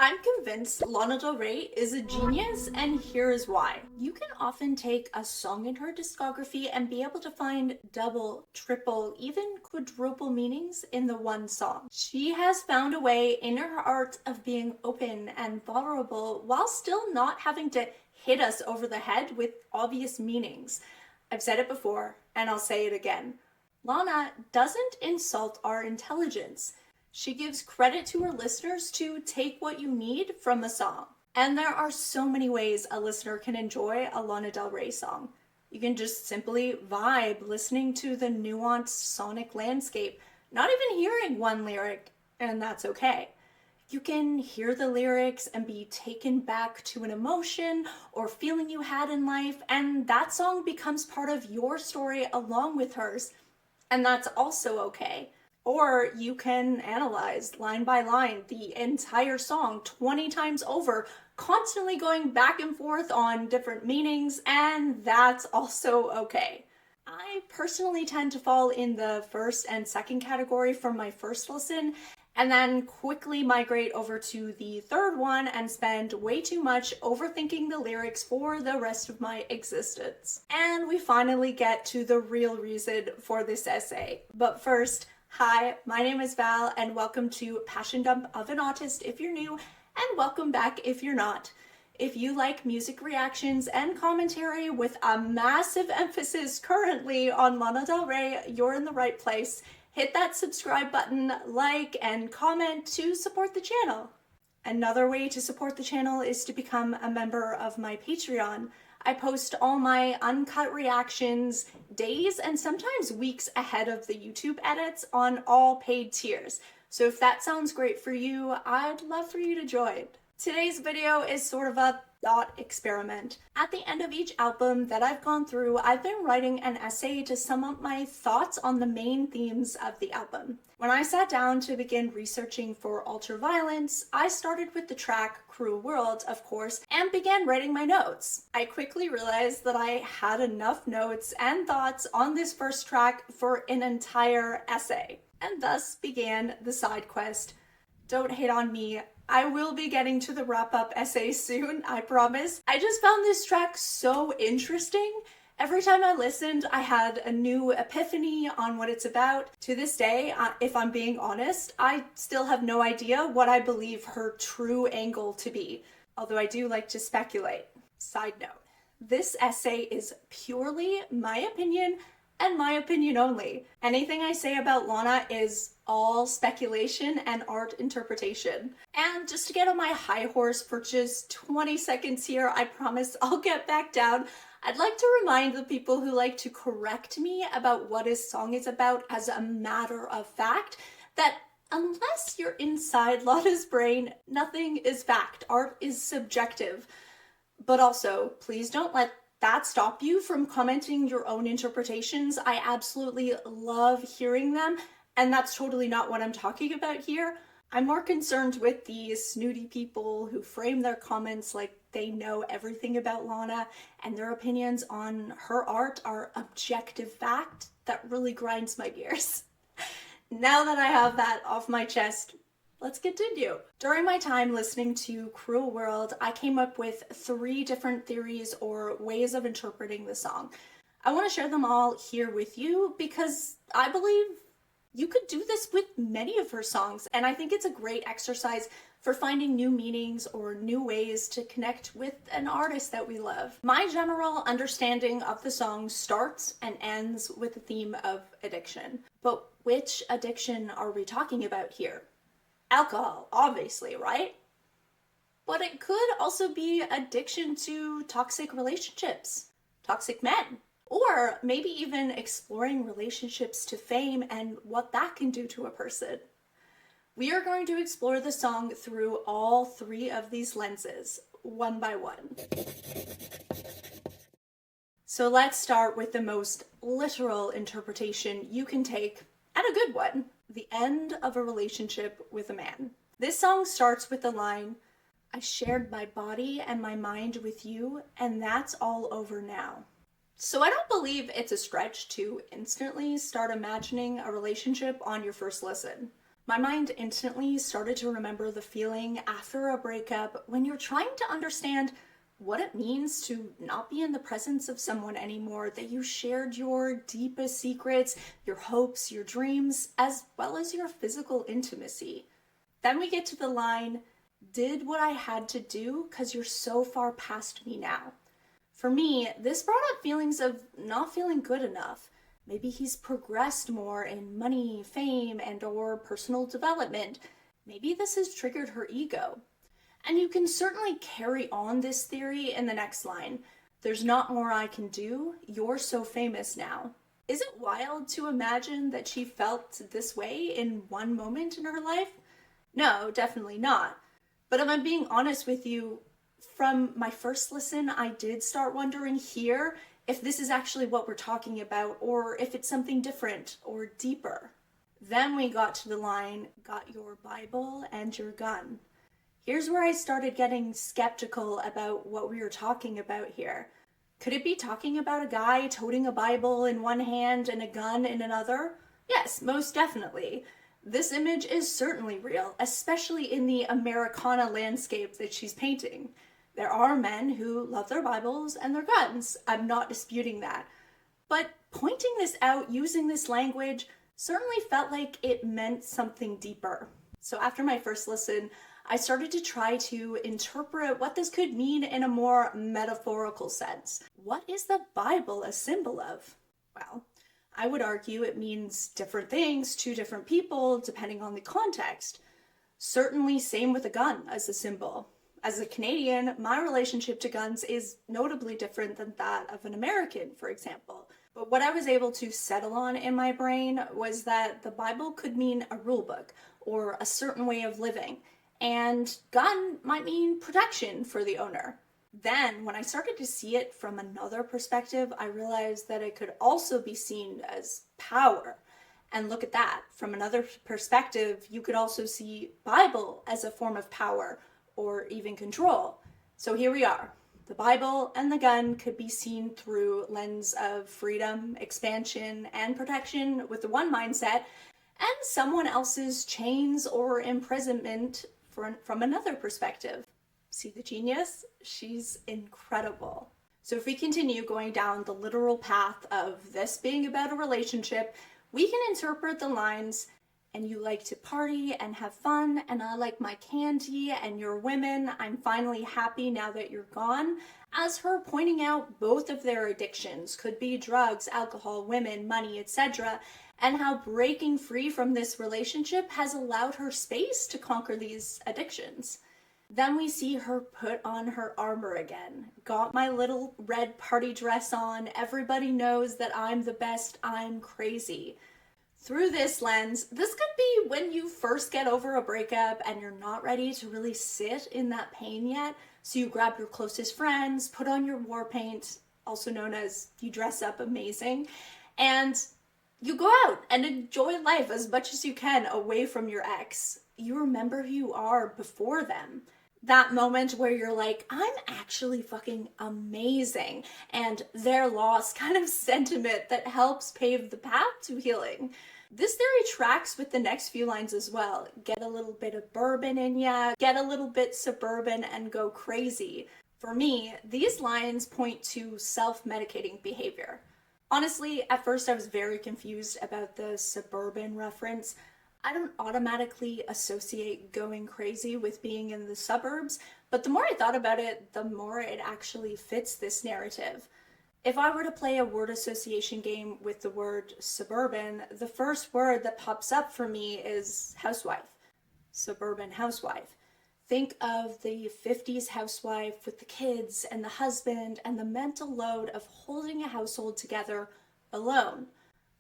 I'm convinced Lana Del Rey is a genius, and here is why. You can often take a song in her discography and be able to find double, triple, even quadruple meanings in the one song. She has found a way in her art of being open and vulnerable while still not having to hit us over the head with obvious meanings. I've said it before, and I'll say it again. Lana doesn't insult our intelligence. She gives credit to her listeners to take what you need from a song. And there are so many ways a listener can enjoy a Lana Del Rey song. You can just simply vibe listening to the nuanced sonic landscape, not even hearing one lyric, and that's okay. You can hear the lyrics and be taken back to an emotion or feeling you had in life, and that song becomes part of your story along with hers, and that's also okay. Or you can analyze line by line the entire song 20 times over, constantly going back and forth on different meanings, and that's also okay. I personally tend to fall in the first and second category for my first listen, and then quickly migrate over to the third one and spend way too much overthinking the lyrics for the rest of my existence. And we finally get to the real reason for this essay. But first, hi, my name is Val, and welcome to Passion Dump of an Autist if you're new, and welcome back if you're not. If you like music reactions and commentary with a massive emphasis currently on Lana Del Rey, you're in the right place. Hit that subscribe button, like, and comment to support the channel. Another way to support the channel is to become a member of my Patreon. I post all my uncut reactions days and sometimes weeks ahead of the YouTube edits on all paid tiers. So if that sounds great for you, I'd love for you to join. Today's video is sort of a thought experiment. At the end of each album that I've gone through, I've been writing an essay to sum up my thoughts on the main themes of the album. When I sat down to begin researching for ULTRAVIOLENCE, I started with the track Cruel World, of course, and began writing my notes. I quickly realized that I had enough notes and thoughts on this first track for an entire essay, and thus began the side quest. Don't hate on me. I will be getting to the wrap-up essay soon, I promise. I just found this track so interesting. Every time I listened, I had a new epiphany on what it's about. To this day, if I'm being honest, I still have no idea what I believe her true angle to be, although I do like to speculate. Side note, this essay is purely my opinion and my opinion only. Anything I say about Lana is all speculation and art interpretation. And just to get on my high horse for just 20 seconds here, I promise I'll get back down. I'd like to remind the people who like to correct me about what his song is about as a matter of fact, that unless you're inside Lana's brain, nothing is fact. Art is subjective. But also, please don't let that stop you from commenting your own interpretations. I absolutely love hearing them, and that's totally not what I'm talking about here. I'm more concerned with the snooty people who frame their comments like they know everything about Lana and their opinions on her art are objective fact. That really grinds my gears. Now that I have that off my chest, let's continue. During my time listening to Cruel World, I came up with 3 different theories or ways of interpreting the song. I want to share them all here with you because I believe you could do this with many of her songs, and I think it's a great exercise for finding new meanings or new ways to connect with an artist that we love. My general understanding of the song starts and ends with the theme of addiction. But which addiction are we talking about here? Alcohol, obviously, right? But it could also be addiction to toxic relationships, toxic men, or maybe even exploring relationships to fame and what that can do to a person. We are going to explore the song through all 3 of these lenses, one by one. So let's start with the most literal interpretation you can take, and a good one: the end of a relationship with a man. This song starts with the line, "I shared my body and my mind with you, and that's all over now." So I don't believe it's a stretch to instantly start imagining a relationship on your first listen. My mind instantly started to remember the feeling after a breakup when you're trying to understand what it means to not be in the presence of someone anymore that you shared your deepest secrets, your hopes, your dreams, as well as your physical intimacy. Then we get to the line, did what I had to do because you're so far past me now. For me, this brought up feelings of not feeling good enough. Maybe he's progressed more in money, fame, and or personal development. Maybe this has triggered her ego. And you can certainly carry on this theory in the next line. There's not more I can do. You're so famous now. Is it wild to imagine that she felt this way in one moment in her life? No, definitely not. But if I'm being honest with you, from my first listen, I did start wondering here if this is actually what we're talking about or if it's something different or deeper. Then we got to the line, got your Bible and your gun. Here's where I started getting skeptical about what we were talking about here. Could it be talking about a guy toting a Bible in one hand and a gun in another? Yes, most definitely. This image is certainly real, especially in the Americana landscape that she's painting. There are men who love their Bibles and their guns. I'm not disputing that. But pointing this out, using this language, certainly felt like it meant something deeper. So after my first listen, I started to try to interpret what this could mean in a more metaphorical sense. What is the Bible a symbol of? Well, I would argue it means different things to different people depending on the context. Certainly same with a gun as a symbol. As a Canadian, my relationship to guns is notably different than that of an American, for example. But what I was able to settle on in my brain was that the Bible could mean a rule book or a certain way of living, and gun might mean protection for the owner. Then, when I started to see it from another perspective, I realized that it could also be seen as power. And look at that, from another perspective, you could also see Bible as a form of power or even control. So here we are. The Bible and the gun could be seen through lens of freedom, expansion, and protection with the one mindset, and someone else's chains or imprisonment from another perspective. See the genius? She's incredible. So if we continue going down the literal path of this being about a relationship, we can interpret the lines, and you like to party and have fun, and I like my candy, and you're women, I'm finally happy now that you're gone, as her pointing out both of their addictions, could be drugs, alcohol, women, money, etc., and how breaking free from this relationship has allowed her space to conquer these addictions. Then we see her put on her armor again. Got my little red party dress on, everybody knows that I'm the best, I'm crazy. Through this lens, this could be when you first get over a breakup and you're not ready to really sit in that pain yet, so you grab your closest friends, put on your war paint, also known as you dress up amazing, and you go out and enjoy life as much as you can away from your ex. You remember who you are before them. That moment where you're like, I'm actually fucking amazing, and their loss kind of sentiment that helps pave the path to healing. This theory tracks with the next few lines as well. Get a little bit of bourbon in ya, get a little bit suburban and go crazy. For me, these lines point to self-medicating behavior. Honestly, at first I was very confused about the suburban reference. I don't automatically associate going crazy with being in the suburbs, but the more I thought about it, the more it actually fits this narrative. If I were to play a word association game with the word suburban, the first word that pops up for me is housewife. Suburban housewife. Think of the 50s housewife with the kids and the husband and the mental load of holding a household together alone.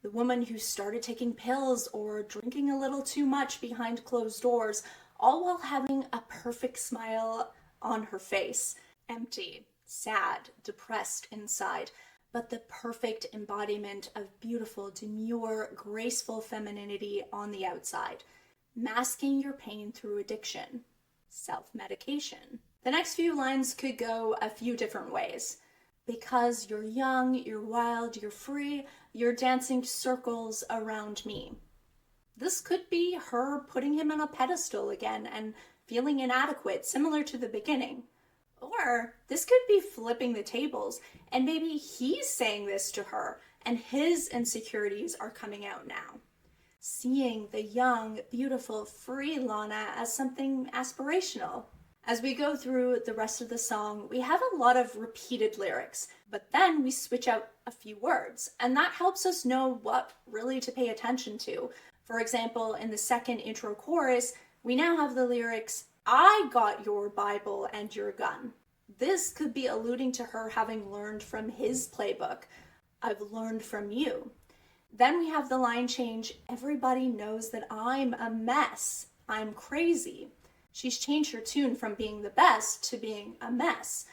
The woman who started taking pills or drinking a little too much behind closed doors, all while having a perfect smile on her face. Empty, sad, depressed inside, but the perfect embodiment of beautiful, demure, graceful femininity on the outside. Masking your pain through addiction. Self-medication. The next few lines could go a few different ways. Because you're young, you're wild, you're free, you're dancing circles around me. This could be her putting him on a pedestal again and feeling inadequate, similar to the beginning. Or this could be flipping the tables, and maybe he's saying this to her, and his insecurities are coming out now. Seeing the young, beautiful, free Lana as something aspirational. As we go through the rest of the song, we have a lot of repeated lyrics, but then we switch out a few words, and that helps us know what really to pay attention to. For example, in the second intro chorus, we now have the lyrics, "I got your Bible and your gun." This could be alluding to her having learned from his playbook. "I've learned from you." Then we have the line change, "Everybody knows that I'm a mess. I'm crazy." She's changed her tune from being the best to being a mess.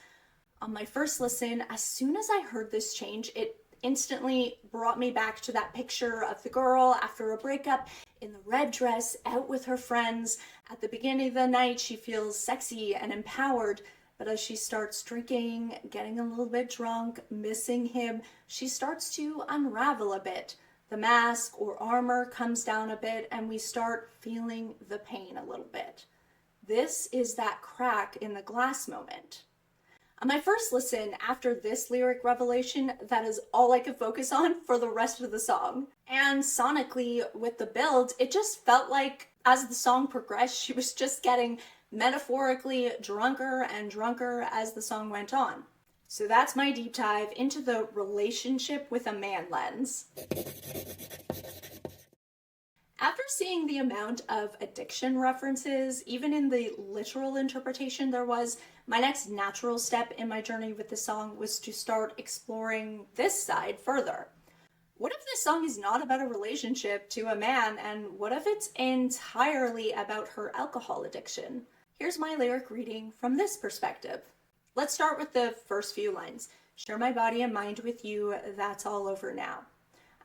On my first listen, as soon as I heard this change, it instantly brought me back to that picture of the girl after a breakup in the red dress, out with her friends. At the beginning of the night, she feels sexy and empowered, but as she starts drinking, getting a little bit drunk, missing him, she starts to unravel a bit. The mask or armor comes down a bit, and we start feeling the pain a little bit. This is that crack in the glass moment. On my first listen, after this lyric revelation, that is all I could focus on for the rest of the song. And sonically, with the build, it just felt like as the song progressed, she was just getting metaphorically drunker and drunker as the song went on. So that's my deep dive into the relationship with a man lens. After seeing the amount of addiction references, even in the literal interpretation there was, my next natural step in my journey with the song was to start exploring this side further. What if this song is not about a relationship to a man, and what if it's entirely about her alcohol addiction? Here's my lyric reading from this perspective. Let's start with the first few lines. "Share my body and mind with you, that's all over now.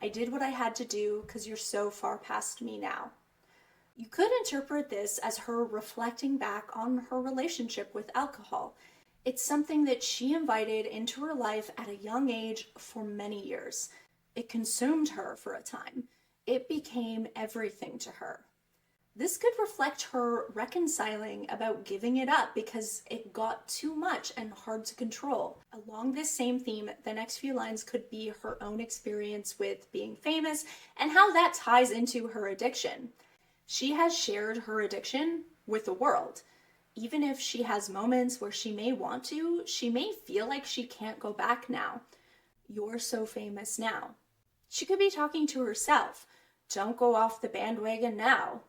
I did what I had to do because you're so far past me now." You could interpret this as her reflecting back on her relationship with alcohol. It's something that she invited into her life at a young age for many years. It consumed her for a time. It became everything to her. This could reflect her reconciling about giving it up because it got too much and hard to control. Along this same theme, the next few lines could be her own experience with being famous and how that ties into her addiction. She has shared her addiction with the world. Even if she has moments where she may want to, she may feel like she can't go back now. You're so famous now. She could be talking to herself. Don't go off the bandwagon now.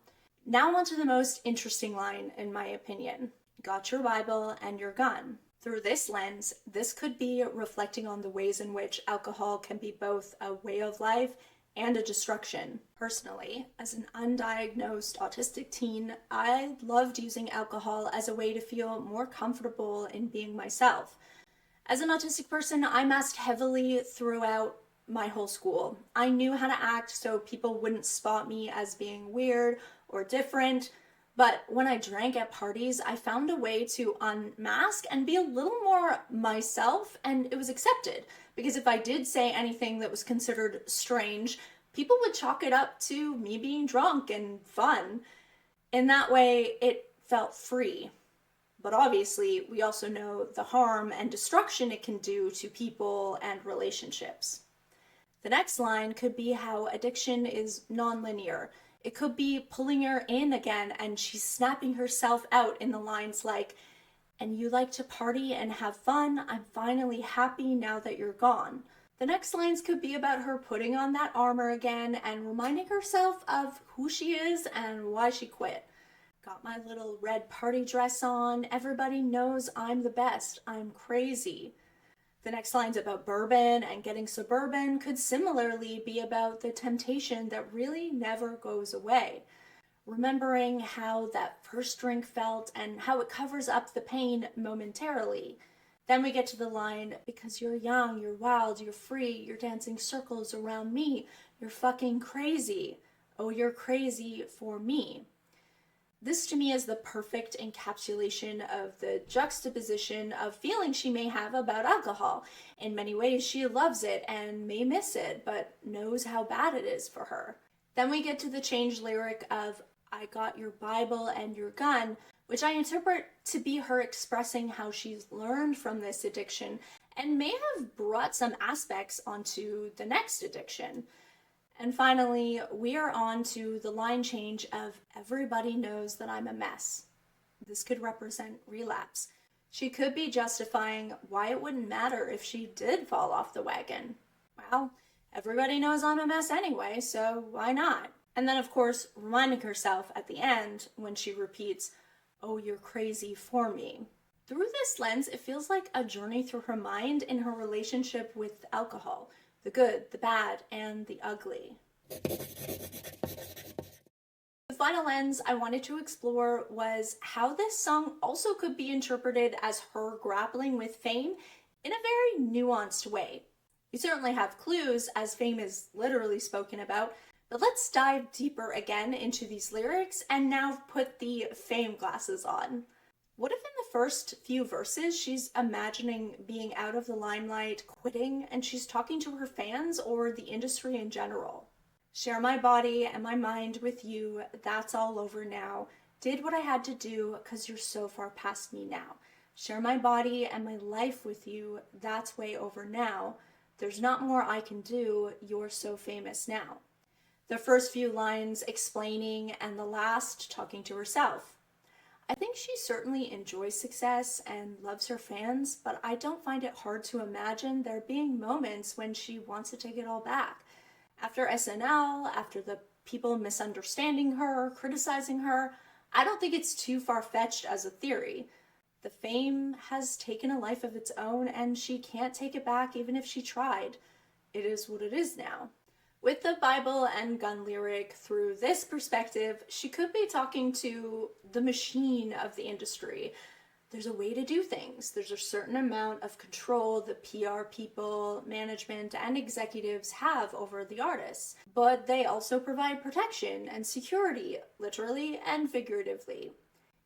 Now onto the most interesting line, in my opinion. Got your Bible and your gun. Through this lens, this could be reflecting on the ways in which alcohol can be both a way of life and a destruction. Personally, as an undiagnosed autistic teen, I loved using alcohol as a way to feel more comfortable in being myself. As an autistic person, I masked heavily throughout my whole school. I knew how to act so people wouldn't spot me as being weird or different, but when I drank at parties, I found a way to unmask and be a little more myself, and it was accepted, because if I did say anything that was considered strange, people would chalk it up to me being drunk and fun. In that way, it felt free. But obviously, we also know the harm and destruction it can do to people and relationships. The next line could be how addiction is non-linear. It could be pulling her in again and she's snapping herself out in the lines like, "And you like to party and have fun, I'm finally happy now that you're gone." The next lines could be about her putting on that armor again and reminding herself of who she is and why she quit. Got my little red party dress on, everybody knows I'm the best, I'm crazy. The next line's about bourbon and getting suburban could similarly be about the temptation that really never goes away. Remembering how that first drink felt and how it covers up the pain momentarily. Then we get to the line, "Because you're young, you're wild, you're free, you're dancing circles around me, you're fucking crazy. Oh, you're crazy for me." This to me is the perfect encapsulation of the juxtaposition of feelings she may have about alcohol. In many ways, she loves it and may miss it, but knows how bad it is for her. Then we get to the changed lyric of I got your Bible and your gun, which I interpret to be her expressing how she's learned from this addiction and may have brought some aspects onto the next addiction. And finally, we are on to the line change of everybody knows that I'm a mess. This could represent relapse. She could be justifying why it wouldn't matter if she did fall off the wagon. Well, everybody knows I'm a mess anyway, so why not? And then, of course, reminding herself at the end when she repeats, oh, you're crazy for me. Through this lens, it feels like a journey through her mind in her relationship with alcohol, the good, the bad, and the ugly. The final lens I wanted to explore was how this song also could be interpreted as her grappling with fame in a very nuanced way. We certainly have clues, as fame is literally spoken about, but let's dive deeper again into these lyrics and now put the fame glasses on. What if in the first few verses she's imagining being out of the limelight, quitting, and she's talking to her fans or the industry in general? Share my body and my mind with you, that's all over now. Did what I had to do because you're so far past me now. Share my body and my life with you, that's way over now. There's not more I can do, you're so famous now. The first few lines explaining and the last talking to herself. I think she certainly enjoys success and loves her fans, but I don't find it hard to imagine there being moments when she wants to take it all back. After SNL, after the people misunderstanding her, criticizing her, I don't think it's too far-fetched as a theory. The fame has taken a life of its own and she can't take it back even if she tried. It is what it is now. With the Bible and gun lyric through this perspective, she could be talking to the machine of the industry. There's a way to do things. There's a certain amount of control the PR people, management, and executives have over the artists. But they also provide protection and security, literally and figuratively.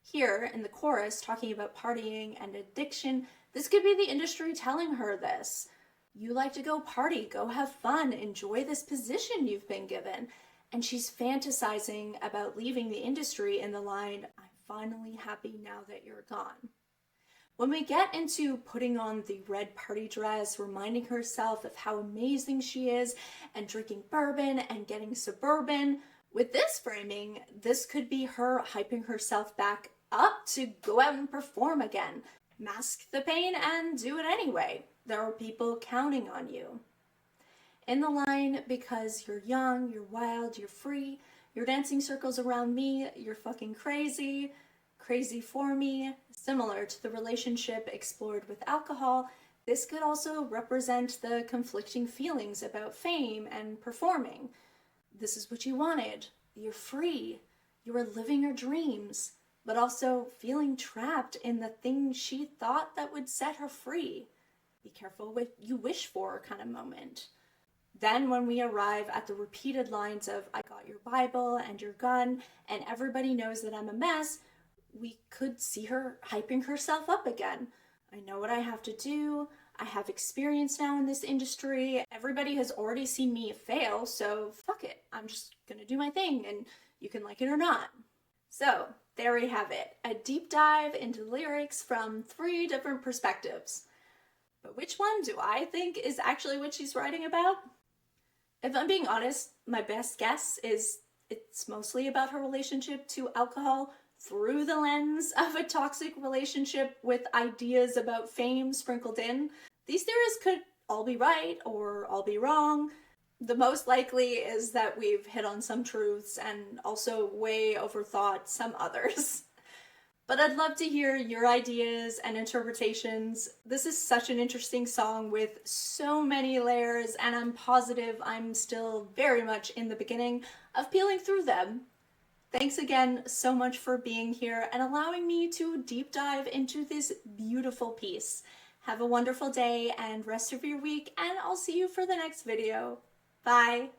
Here, in the chorus, talking about partying and addiction, this could be the industry telling her this. You like to go party, go have fun, enjoy this position you've been given. And she's fantasizing about leaving the industry in the line, I'm finally happy now that you're gone. When we get into putting on the red party dress, reminding herself of how amazing she is, and drinking bourbon and getting suburban, with this framing, this could be her hyping herself back up to go out and perform again. Mask the pain and do it anyway. There are people counting on you. In the line, because you're young, you're wild, you're free, you're dancing circles around me, you're fucking crazy, crazy for me. Similar to the relationship explored with alcohol, this could also represent the conflicting feelings about fame and performing. This is what you wanted. You're free. You are living your dreams, but also feeling trapped in the thing she thought that would set her free. Be careful what you wish for kind of moment. Then when we arrive at the repeated lines of I got your Bible and your gun and everybody knows that I'm a mess, we could see her hyping herself up again. I know what I have to do. I have experience now in this industry. Everybody has already seen me fail, so fuck it. I'm just gonna do my thing and you can like it or not. So there we have it. A deep dive into lyrics from 3 different perspectives. But which one do I think is actually what she's writing about? If I'm being honest, my best guess is it's mostly about her relationship to alcohol through the lens of a toxic relationship with ideas about fame sprinkled in. These theories could all be right or all be wrong. The most likely is that we've hit on some truths and also way overthought some others. But I'd love to hear your ideas and interpretations. This is such an interesting song with so many layers, and I'm positive I'm still very much in the beginning of peeling through them. Thanks again so much for being here and allowing me to deep dive into this beautiful piece. Have a wonderful day and rest of your week, and I'll see you for the next video. Bye!